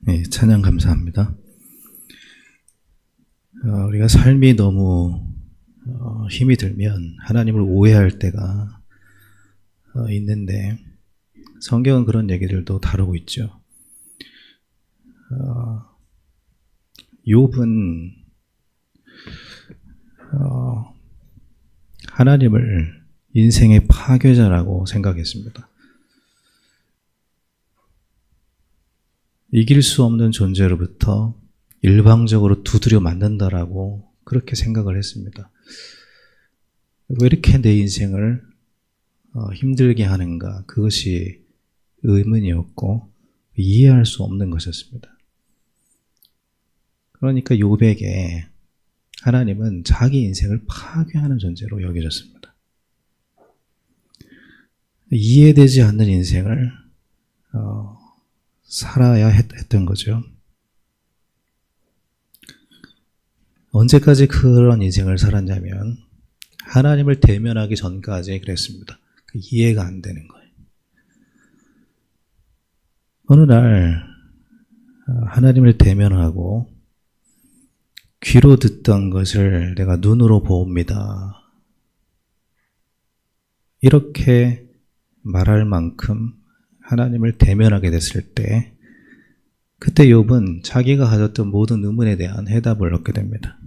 네, 찬양 감사합니다. 우리가 삶이 너무 힘이 들면 하나님을 오해할 때가 있는데 성경은 그런 얘기들도 다루고 있죠. 욥은 하나님을 인생의 파괴자라고 생각했습니다. 이길 수 없는 존재로부터 일방적으로 두드려 맞는다라고 그렇게 생각을 했습니다. 왜 이렇게 내 인생을 힘들게 하는가, 그것이 의문이었고 이해할 수 없는 것이었습니다. 그러니까 욥에게 하나님은 자기 인생을 파괴하는 존재로 여겨졌습니다. 이해되지 않는 인생을 살아야 했던 거죠. 언제까지 그런 인생을 살았냐면 하나님을 대면하기 전까지 그랬습니다. 이해가 안 되는 거예요. 어느 날 하나님을 대면하고 귀로 듣던 것을 내가 눈으로 보옵니다. 이렇게 말할 만큼 하나님을 대면하게 됐을 때 그때 욥은 자기가 가졌던 모든 의문에 대한 해답을 얻게 됩니다.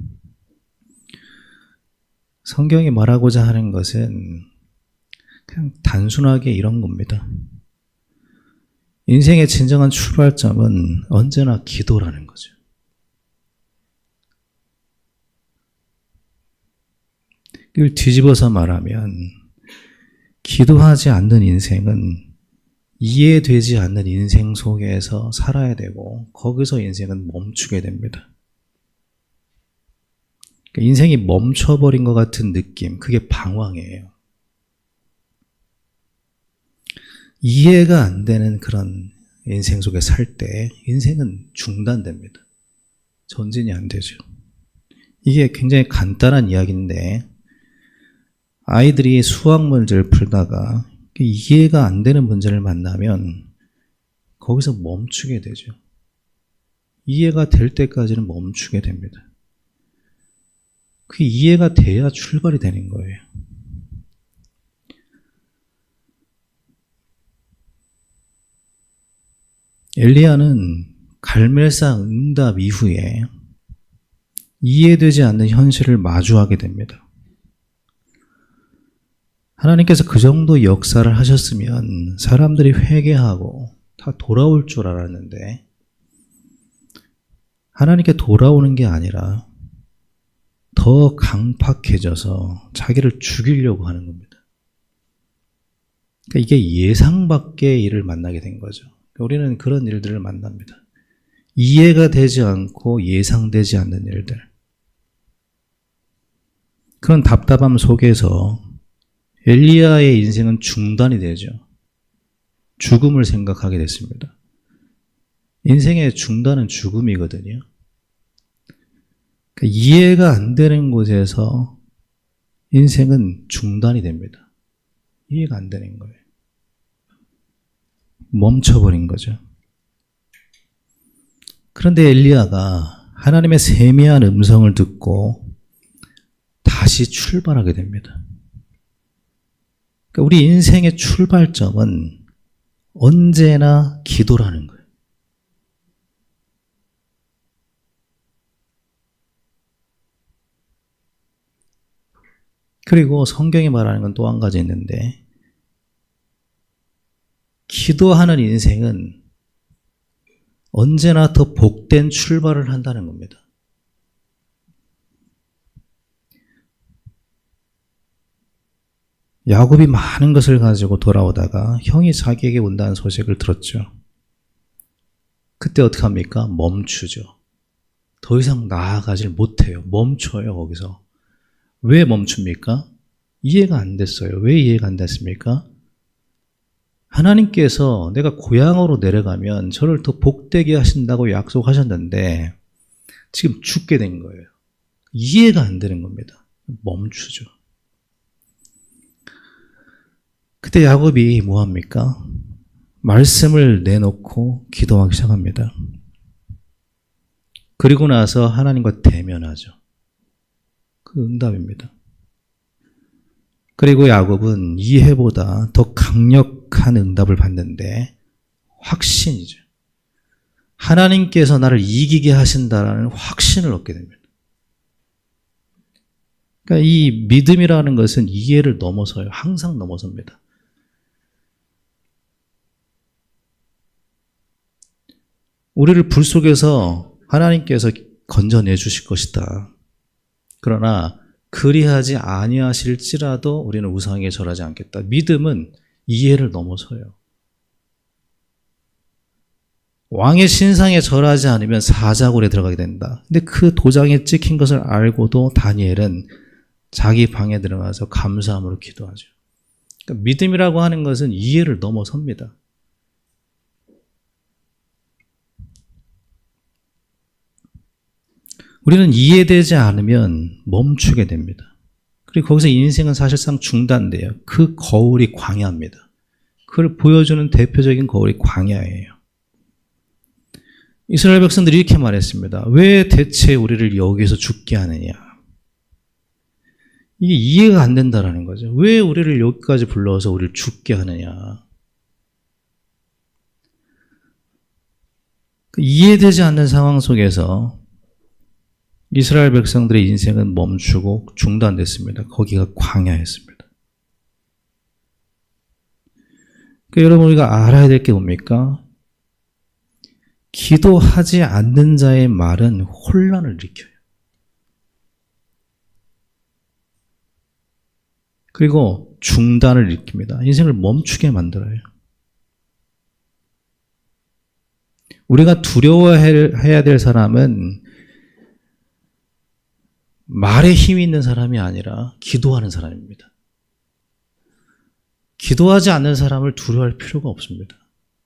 성경이 말하고자 하는 것은 그냥 단순하게 이런 겁니다. 인생의 진정한 출발점은 언제나 기도라는 거죠. 이걸 뒤집어서 말하면 기도하지 않는 인생은 이해되지 않는 인생 속에서 살아야 되고 거기서 인생은 멈추게 됩니다. 그러니까 인생이 멈춰버린 것 같은 느낌, 그게 방황이에요. 이해가 안 되는 그런 인생 속에 살 때 인생은 중단됩니다. 전진이 안 되죠. 이게 굉장히 간단한 이야기인데 아이들이 수학 문제를 풀다가 이해가 안 되는 문제를 만나면 거기서 멈추게 되죠. 이해가 될 때까지는 멈추게 됩니다. 그 이해가 돼야 출발이 되는 거예요. 엘리야는 갈멜산 응답 이후에 이해되지 않는 현실을 마주하게 됩니다. 하나님께서 그 정도 역사를 하셨으면 사람들이 회개하고 다 돌아올 줄 알았는데 하나님께 돌아오는 게 아니라 더 강팍해져서 자기를 죽이려고 하는 겁니다. 그러니까 이게 예상 밖의 일을 만나게 된 거죠. 우리는 그런 일들을 만납니다. 이해가 되지 않고 예상되지 않는 일들. 그런 답답함 속에서 엘리야의 인생은 중단이 되죠. 죽음을 생각하게 됐습니다. 인생의 중단은 죽음이거든요. 그러니까 이해가 안 되는 곳에서 인생은 중단이 됩니다. 이해가 안 되는 거예요. 멈춰버린 거죠. 그런데 엘리야가 하나님의 세미한 음성을 듣고 다시 출발하게 됩니다. 그러니까 우리 인생의 출발점은 언제나 기도라는 거예요. 그리고 성경이 말하는 건 또 한 가지 있는데 기도하는 인생은 언제나 더 복된 출발을 한다는 겁니다. 야곱이 많은 것을 가지고 돌아오다가 형이 자기에게 온다는 소식을 들었죠. 그때 어떻게 합니까? 멈추죠. 더 이상 나아가질 못해요. 멈춰요, 거기서. 왜 멈춥니까? 이해가 안 됐어요. 왜 이해가 안 됐습니까? 하나님께서 내가 고향으로 내려가면 저를 더 복되게 하신다고 약속하셨는데 지금 죽게 된 거예요. 이해가 안 되는 겁니다. 멈추죠. 그때 야곱이 뭐합니까? 말씀을 내놓고 기도하기 시작합니다. 그리고 나서 하나님과 대면하죠. 그 응답입니다. 그리고 야곱은 이해보다 더 강력한 응답을 받는데 확신이죠. 하나님께서 나를 이기게 하신다라는 확신을 얻게 됩니다. 그러니까 이 믿음이라는 것은 이해를 넘어서요. 항상 넘어섭니다. 우리를 불 속에서 하나님께서 건져내 주실 것이다. 그러나 그리하지 아니하실지라도 우리는 우상에 절하지 않겠다. 믿음은 이해를 넘어서요. 왕의 신상에 절하지 않으면 사자굴에 들어가게 된다. 근데 그 도장에 찍힌 것을 알고도 다니엘은 자기 방에 들어가서 감사함으로 기도하죠. 그러니까 믿음이라고 하는 것은 이해를 넘어섭니다. 우리는 이해되지 않으면 멈추게 됩니다. 그리고 거기서 인생은 사실상 중단돼요. 그 거울이 광야입니다. 그걸 보여주는 대표적인 거울이 광야예요. 이스라엘 백성들이 이렇게 말했습니다. 왜 대체 우리를 여기서 죽게 하느냐? 이게 이해가 안 된다라는 거죠. 왜 우리를 여기까지 불러서 우리를 죽게 하느냐? 이해되지 않는 상황 속에서 이스라엘 백성들의 인생은 멈추고 중단됐습니다. 거기가 광야였습니다. 그러니까 여러분 우리가 알아야 될 게 뭡니까? 기도하지 않는 자의 말은 혼란을 일으켜요. 그리고 중단을 일으킵니다. 인생을 멈추게 만들어요. 우리가 두려워해야 될 사람은 말에 힘이 있는 사람이 아니라 기도하는 사람입니다. 기도하지 않는 사람을 두려워할 필요가 없습니다.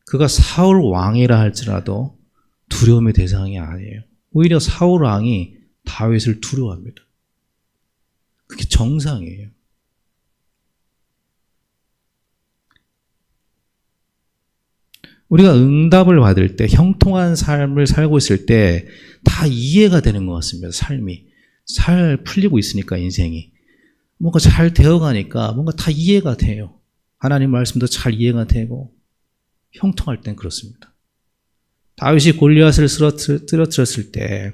그가 사울 왕이라 할지라도 두려움의 대상이 아니에요. 오히려 사울 왕이 다윗을 두려워합니다. 그게 정상이에요. 우리가 응답을 받을 때, 형통한 삶을 살고 있을 때 다 이해가 되는 것 같습니다. 삶이. 잘 풀리고 있으니까 인생이. 뭔가 잘 되어가니까 뭔가 다 이해가 돼요. 하나님 말씀도 잘 이해가 되고 형통할 땐 그렇습니다. 다윗이 골리앗을 쓰러뜨렸을 때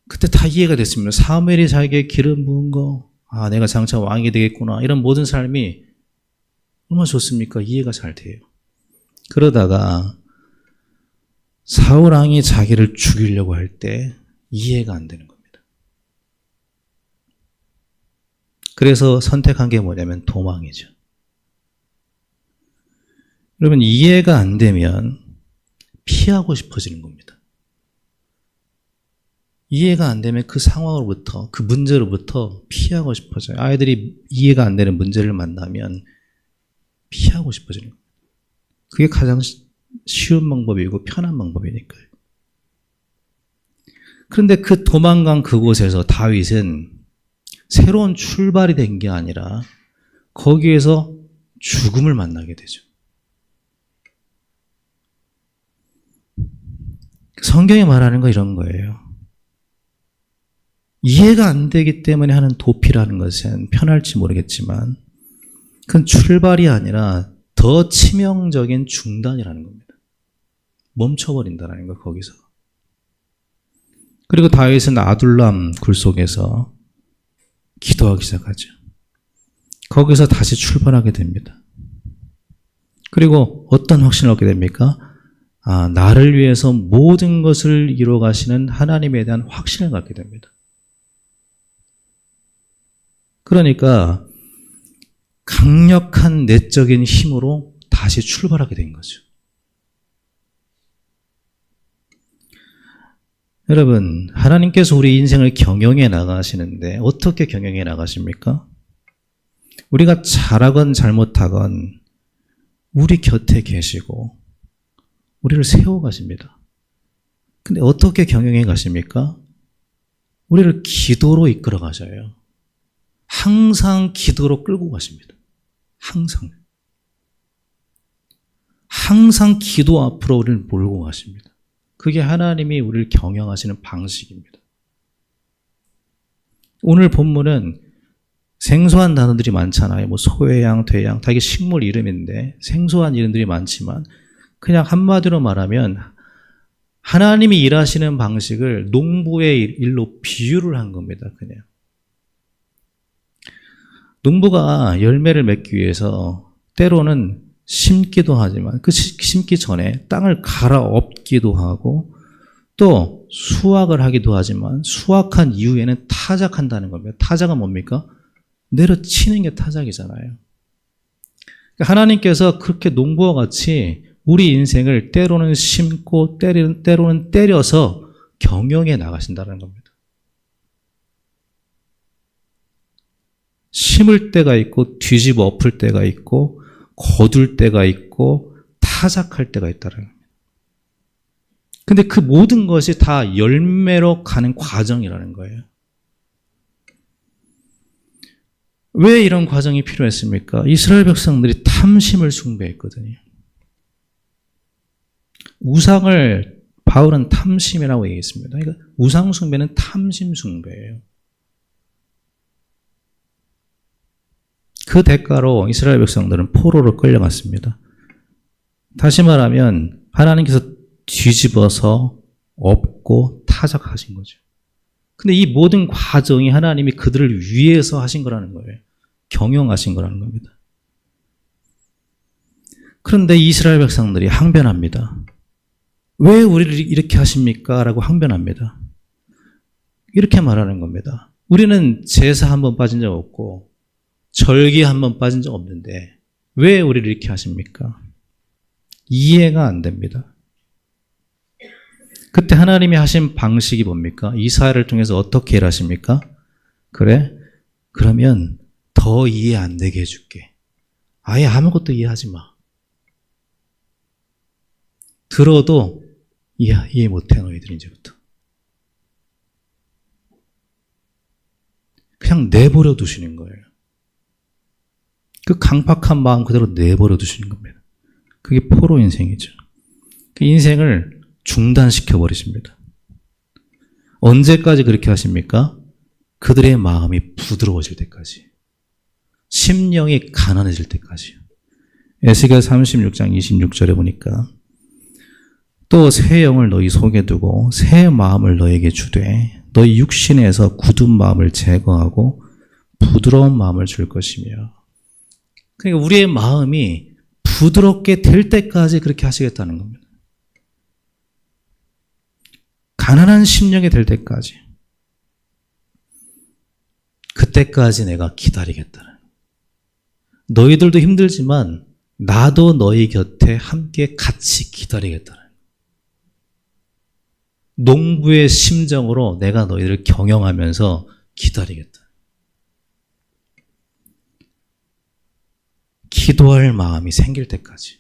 그때 다 이해가 됐습니다. 사무엘이 자기에게 기름 부은 거, 내가 장차 왕이 되겠구나. 이런 모든 삶이 얼마나 좋습니까? 이해가 잘 돼요. 그러다가 사울 왕이 자기를 죽이려고 할 때 이해가 안 되는 겁니다. 그래서 선택한 게 뭐냐면 도망이죠. 여러분 이해가 안 되면 피하고 싶어지는 겁니다. 이해가 안 되면 그 상황으로부터, 그 문제로부터 피하고 싶어져요. 아이들이 이해가 안 되는 문제를 만나면 피하고 싶어지는 겁니다. 그게 가장 쉬운 방법이고 편한 방법이니까요. 그런데 그 도망간 그곳에서 다윗은 새로운 출발이 된 게 아니라 거기에서 죽음을 만나게 되죠. 성경이 말하는 거 이런 거예요. 이해가 안 되기 때문에 하는 도피라는 것은 편할지 모르겠지만 그건 출발이 아니라 더 치명적인 중단이라는 겁니다. 멈춰버린다는 거 거기서. 그리고 다윗은 아둘람 굴 속에서 기도하기 시작하죠. 거기서 다시 출발하게 됩니다. 그리고 어떤 확신을 얻게 됩니까? 나를 위해서 모든 것을 이루어 가시는 하나님에 대한 확신을 갖게 됩니다. 그러니까 강력한 내적인 힘으로 다시 출발하게 된 거죠. 여러분, 하나님께서 우리 인생을 경영해 나가시는데 어떻게 경영해 나가십니까? 우리가 잘하건 잘못하건 우리 곁에 계시고 우리를 세워가십니다. 근데 어떻게 경영해 가십니까? 우리를 기도로 이끌어 가셔요. 항상 기도로 끌고 가십니다. 항상 기도 앞으로 우리를 몰고 가십니다. 그게 하나님이 우리를 경영하시는 방식입니다. 오늘 본문은 생소한 단어들이 많잖아요. 뭐 소양, 대양, 다 이게 식물 이름인데 생소한 이름들이 많지만 그냥 한마디로 말하면 하나님이 일하시는 방식을 농부의 일로 비유를 한 겁니다. 그냥. 농부가 열매를 맺기 위해서 때로는 심기도 하지만 그 심기 전에 땅을 갈아엎기도 하고 또 수확을 하기도 하지만 수확한 이후에는 타작한다는 겁니다. 타작은 뭡니까? 내려치는 게 타작이잖아요. 그러니까 하나님께서 그렇게 농부와 같이 우리 인생을 때로는 심고 때로는 때려서 경영해 나가신다는 겁니다. 심을 때가 있고 뒤집어 엎을 때가 있고 거둘 때가 있고 타작할 때가 있다는 겁니다. 근데 그 모든 것이 다 열매로 가는 과정이라는 거예요. 왜 이런 과정이 필요했습니까? 이스라엘 백성들이 탐심을 숭배했거든요. 우상을 바울은 탐심이라고 얘기했습니다. 그러니까 우상 숭배는 탐심 숭배예요. 그 대가로 이스라엘 백성들은 포로로 끌려갔습니다. 다시 말하면 하나님께서 뒤집어서 엎고 타작하신 거죠. 근데 이 모든 과정이 하나님이 그들을 위해서 하신 거라는 거예요. 경영하신 거라는 겁니다. 그런데 이스라엘 백성들이 항변합니다. 왜 우리를 이렇게 하십니까? 라고 항변합니다. 이렇게 말하는 겁니다. 우리는 제사 한 번 빠진 적 없고 절기 한 번 빠진 적 없는데 왜 우리를 이렇게 하십니까? 이해가 안 됩니다. 그때 하나님이 하신 방식이 뭡니까? 이사야를 통해서 어떻게 일하십니까? 그래? 그러면 더 이해 안 되게 해줄게. 아예 아무것도 이해하지 마. 들어도 이해 못해 너희들이 이제부터. 그냥 내버려 두시는 거예요. 그 강팍한 마음 그대로 내버려 두시는 겁니다. 그게 포로 인생이죠. 그 인생을 중단시켜 버리십니다. 언제까지 그렇게 하십니까? 그들의 마음이 부드러워질 때까지. 심령이 가난해질 때까지요. 에스겔 36장 26절에 보니까 또 새 영을 너희 속에 두고 새 마음을 너에게 주되 너희 육신에서 굳은 마음을 제거하고 부드러운 마음을 줄 것이며. 그러니까 우리의 마음이 부드럽게 될 때까지 그렇게 하시겠다는 겁니다. 가난한 심령이 될 때까지. 그때까지 내가 기다리겠다는. 너희들도 힘들지만 나도 너희 곁에 함께 같이 기다리겠다는. 농부의 심정으로 내가 너희를 경영하면서 기다리겠다. 기도할 마음이 생길 때까지.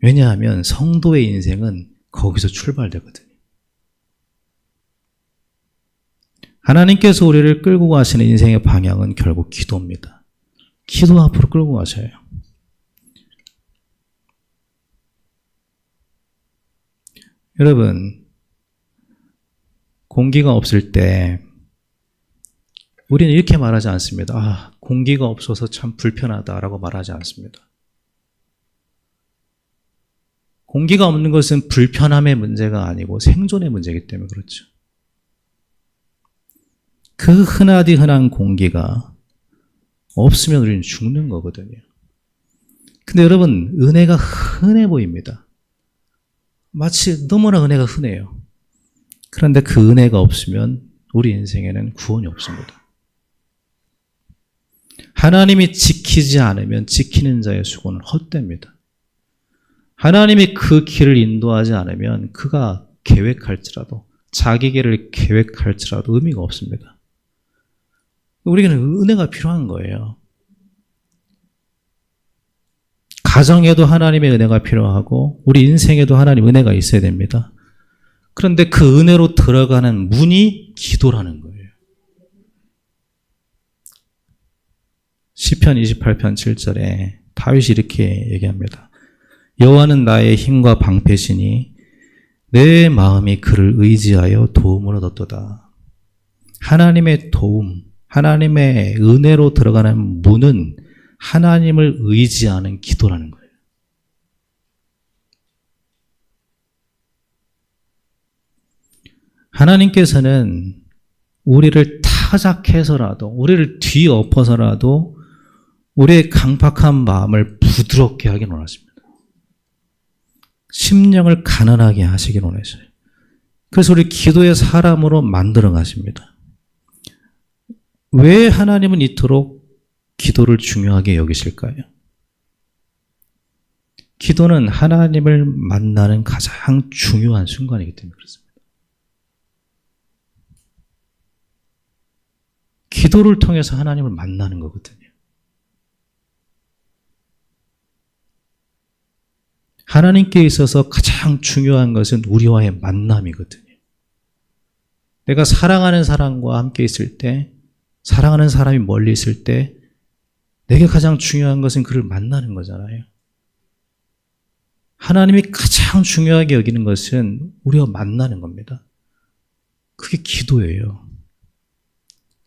왜냐하면 성도의 인생은 거기서 출발되거든요. 하나님께서 우리를 끌고 가시는 인생의 방향은 결국 기도입니다. 기도 앞으로 끌고 가셔요. 여러분, 공기가 없을 때 우리는 이렇게 말하지 않습니다. 아, 공기가 없어서 참 불편하다라고 말하지 않습니다. 공기가 없는 것은 불편함의 문제가 아니고 생존의 문제이기 때문에 그렇죠. 그 흔하디 흔한 공기가 없으면 우리는 죽는 거거든요. 근데 여러분, 은혜가 흔해 보입니다. 마치 너무나 은혜가 흔해요. 그런데 그 은혜가 없으면 우리 인생에는 구원이 없습니다. 하나님이 지키지 않으면 지키는 자의 수고는 헛됩니다. 하나님이 그 길을 인도하지 않으면 그가 계획할지라도 자기 길을 계획할지라도 의미가 없습니다. 우리에게는 은혜가 필요한 거예요. 가정에도 하나님의 은혜가 필요하고 우리 인생에도 하나님 은혜가 있어야 됩니다. 그런데 그 은혜로 들어가는 문이 기도라는 거예요. 시편 28편 7절에 다윗이 이렇게 얘기합니다. 여호와는 나의 힘과 방패시니 내 마음이 그를 의지하여 도움을 얻었도다. 하나님의 도움, 하나님의 은혜로 들어가는 문은 하나님을 의지하는 기도라는 거예요. 하나님께서는 우리를 타작해서라도, 우리를 뒤엎어서라도 우리의 강팍한 마음을 부드럽게 하기 원하십니다. 심령을 가난하게 하시기 원하셔요. 그래서 우리 기도의 사람으로 만들어 가십니다. 왜 하나님은 이토록 기도를 중요하게 여기실까요? 기도는 하나님을 만나는 가장 중요한 순간이기 때문에 그렇습니다. 기도를 통해서 하나님을 만나는 거거든요. 하나님께 있어서 가장 중요한 것은 우리와의 만남이거든요. 내가 사랑하는 사람과 함께 있을 때, 사랑하는 사람이 멀리 있을 때 내게 가장 중요한 것은 그를 만나는 거잖아요. 하나님이 가장 중요하게 여기는 것은 우리와 만나는 겁니다. 그게 기도예요.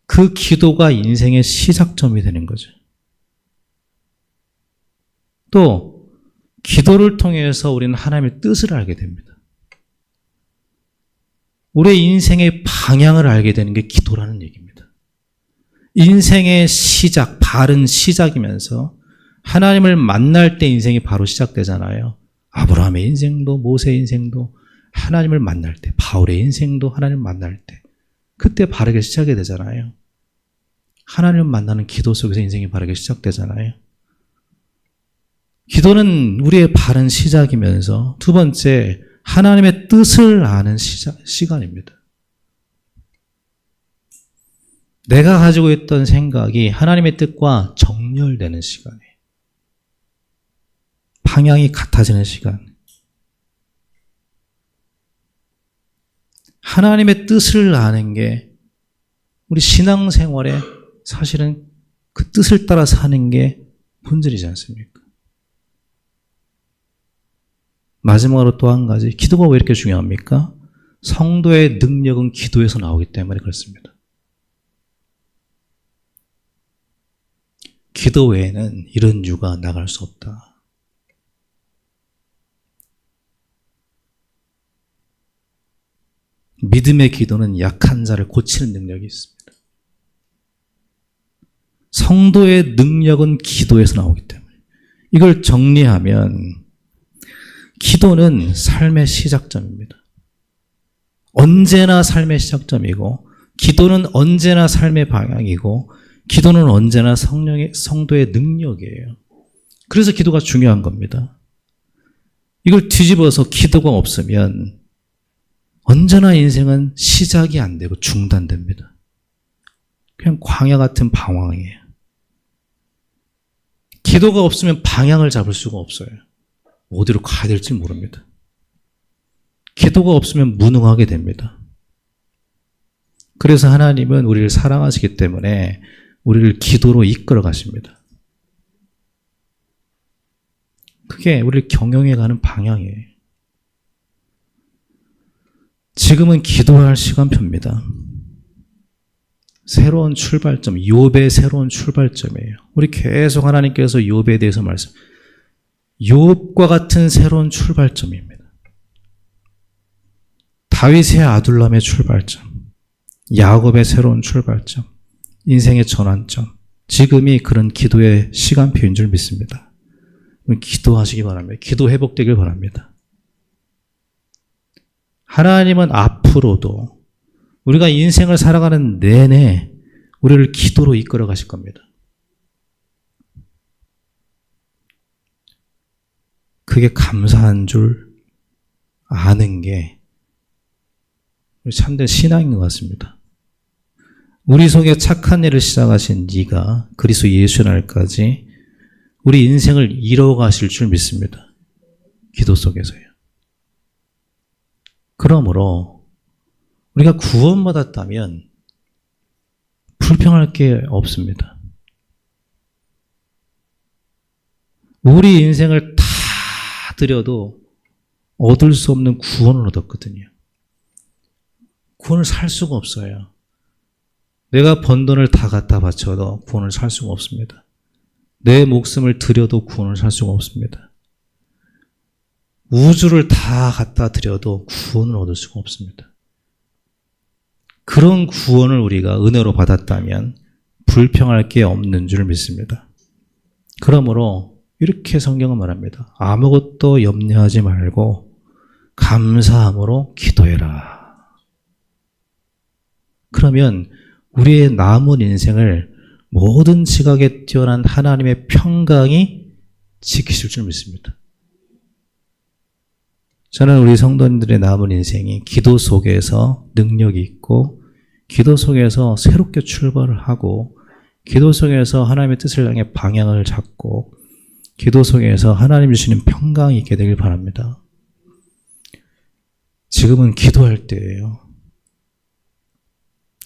그 기도가 인생의 시작점이 되는 거죠. 또 기도를 통해서 우리는 하나님의 뜻을 알게 됩니다. 우리의 인생의 방향을 알게 되는 게 기도라는 얘기입니다. 인생의 시작, 바른 시작이면서 하나님을 만날 때 인생이 바로 시작되잖아요. 아브라함의 인생도 모세의 인생도 하나님을 만날 때, 바울의 인생도 하나님을 만날 때 그때 바르게 시작이 되잖아요. 하나님을 만나는 기도 속에서 인생이 바르게 시작되잖아요. 기도는 우리의 바른 시작이면서 두 번째, 하나님의 뜻을 아는 시간입니다. 내가 가지고 있던 생각이 하나님의 뜻과 정렬되는 시간이에요. 방향이 같아지는 시간. 하나님의 뜻을 아는 게 우리 신앙생활에 사실은 그 뜻을 따라 사는 게 본질이지 않습니까? 마지막으로 또 한 가지, 기도가 왜 이렇게 중요합니까? 성도의 능력은 기도에서 나오기 때문에 그렇습니다. 기도 외에는 이런 유가 나갈 수 없다. 믿음의 기도는 약한 자를 고치는 능력이 있습니다. 성도의 능력은 기도에서 나오기 때문에. 이걸 정리하면 기도는 삶의 시작점입니다. 언제나 삶의 시작점이고, 기도는 언제나 삶의 방향이고, 기도는 언제나 성도의 능력이에요. 그래서 기도가 중요한 겁니다. 이걸 뒤집어서 기도가 없으면 언제나 인생은 시작이 안 되고 중단됩니다. 그냥 광야 같은 방황이에요. 기도가 없으면 방향을 잡을 수가 없어요. 어디로 가야 될지 모릅니다. 기도가 없으면 무능하게 됩니다. 그래서 하나님은 우리를 사랑하시기 때문에 우리를 기도로 이끌어 가십니다. 그게 우리를 경영해가는 방향이에요. 지금은 기도할 시간표입니다. 새로운 출발점, 욥의 새로운 출발점이에요. 우리 계속 하나님께서 욥에 대해서 욥과 같은 새로운 출발점입니다. 다윗의 아둘람의 출발점, 야곱의 새로운 출발점, 인생의 전환점, 지금이 그런 기도의 시간표인 줄 믿습니다. 기도하시기 바랍니다. 기도 회복되길 바랍니다. 하나님은 앞으로도 우리가 인생을 살아가는 내내 우리를 기도로 이끌어 가실 겁니다. 그게 감사한 줄 아는 게 참된 신앙인 것 같습니다. 우리 속에 착한 일을 시작하신 네가 그리스도 예수 날까지 우리 인생을 이뤄가실 줄 믿습니다. 기도 속에서요. 그러므로 우리가 구원받았다면 불평할 게 없습니다. 우리 인생을 다 드려도 얻을 수 없는 구원을 얻었거든요. 구원을 살 수가 없어요. 내가 번 돈을 다 갖다 바쳐도 구원을 살 수가 없습니다. 내 목숨을 드려도 구원을 살 수가 없습니다. 우주를 다 갖다 드려도 구원을 얻을 수가 없습니다. 그런 구원을 우리가 은혜로 받았다면 불평할 게 없는 줄 믿습니다. 그러므로 이렇게 성경은 말합니다. 아무것도 염려하지 말고 감사함으로 기도해라. 그러면 우리의 남은 인생을 모든 지각에 뛰어난 하나님의 평강이 지키실 줄 믿습니다. 저는 우리 성도님들의 남은 인생이 기도 속에서 능력이 있고 기도 속에서 새롭게 출발을 하고 기도 속에서 하나님의 뜻을 향해 방향을 잡고 기도 속에서 하나님 주시는 평강이 있게 되길 바랍니다. 지금은 기도할 때예요.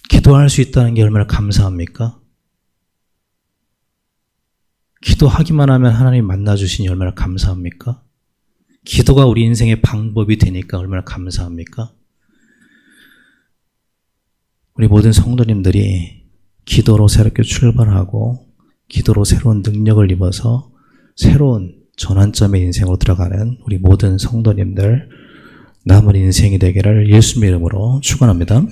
기도할 수 있다는 게 얼마나 감사합니까? 기도하기만 하면 하나님 만나주시니 얼마나 감사합니까? 기도가 우리 인생의 방법이 되니까 얼마나 감사합니까? 우리 모든 성도님들이 기도로 새롭게 출발하고 기도로 새로운 능력을 입어서 새로운 전환점의 인생으로 들어가는 우리 모든 성도님들 남은 인생이 되기를 예수님의 이름으로 축원합니다.